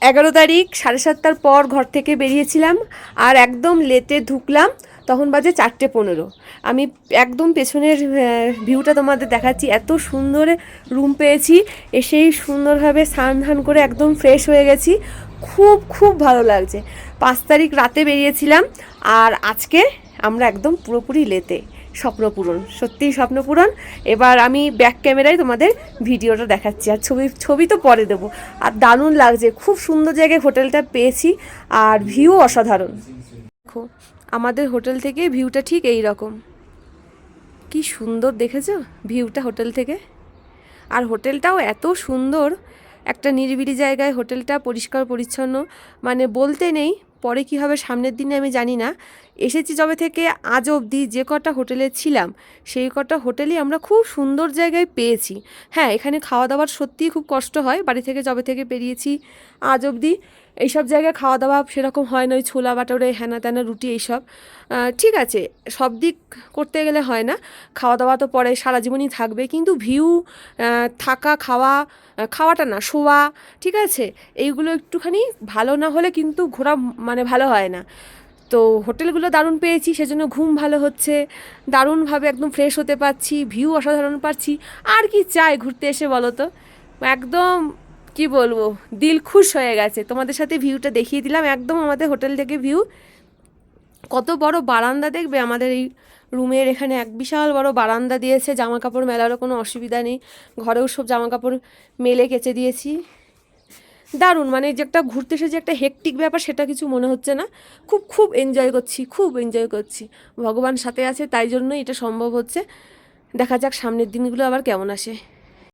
11 তারিখ 7:30টার পর ঘর থেকে বেরিয়েছিলাম আর একদম লেটে ঢুকলাম, তখন বাজে 4:15। আমি একদম পেছনের ভিউটা তোমাদের দেখাচ্ছি। এত সুন্দর রুম পেয়েছি, এসেই সুন্দরভাবে স্নান ধান করে একদম ফ্রেশ হয়ে গেছি। খুব খুব ভালো লাগছে। 5 তারিখ রাতে বেরিয়েছিলাম আর আজকে আমরা একদম পুরোপুরি লেতে। স্বপ্নপূরণ, সত্যিই স্বপ্নপূরণ। এবার আমি ব্যাক ক্যামেরায় তোমাদের ভিডিওটা দেখাচ্ছি, আর ছবি তো পরে দেবো। আর দারুণ লাগছে, খুব সুন্দর জায়গায় হোটেলটা পেয়েছি আর ভিউ অসাধারণ। দেখো আমাদের হোটেল থেকে ভিউটা ঠিক এই রকম। কি সুন্দর দেখেছো ভিউটা হোটেল থেকে। আর হোটেলটাও এত সুন্দর, একটা নিরিবিলি জায়গায় হোটেলটা, পরিষ্কার পরিচ্ছন্ন, মানে বলতে নেই। পরে কী হবে সামনের দিনে আমি জানি না। এসেছি যবে থেকে আজ অবধি যে কটা হোটেলে ছিলাম সেই কটা হোটেলই আমরা খুব সুন্দর জায়গায় পেয়েছি। হ্যাঁ, এখানে খাওয়া দাওয়ার সত্যিই খুব কষ্ট হয়। বাড়ি থেকে যবে থেকে বেরিয়েছি আজ অবধি এইসব জায়গায় খাওয়া দাওয়া সেরকম হয় না। ওই ছোলা বাটোরে হ্যানা ত্যানা রুটি এইসব ঠিক আছে, সব দিক করতে গেলে হয় না। খাওয়া দাওয়া তো পরে সারা জীবনই থাকবে, কিন্তু ভিউ, থাকা, খাওয়াটা না, শোয়া, ঠিক আছে, এইগুলো একটুখানি ভালো না হলে কিন্তু ঘোরা মানে ভালো হয় না। তো হোটেলগুলো দারুণ পেয়েছি, সেজন্য ঘুম ভালো হচ্ছে, দারুণভাবে একদম ফ্রেশ হতে পারছি, ভিউ অসাধারণ পাচ্ছি। আর কি চাই ঘুরতে এসে বলো তো? একদম কি বলবো, দিল খুশ হয়ে গেছে। তোমাদের সাথে ভিউটা দেখিয়ে দিলাম, একদম আমাদের হোটেল থেকে ভিউ। কত বড় বারান্দা দেখবে আমাদের এই রুমের এখানে, এক বিশাল বড় বারান্দা দিয়েছে। জামা কাপড় মেলারও কোনো অসুবিধা নেই, ঘরেও সব জামা কাপড় মেলে কেচে দিয়েছি। দারুণ, মানে যে একটা ঘুরতে এসে যে একটা হেকটিক ব্যাপার সেটা কিছু মনে হচ্ছে না। খুব খুব এনজয় করছি, খুব এনজয় করছি। ভগবান সাথে আছে, তাই জন্যই এটা সম্ভব হচ্ছে। দেখা যাক সামনের দিনগুলো আবার কেমন আসে।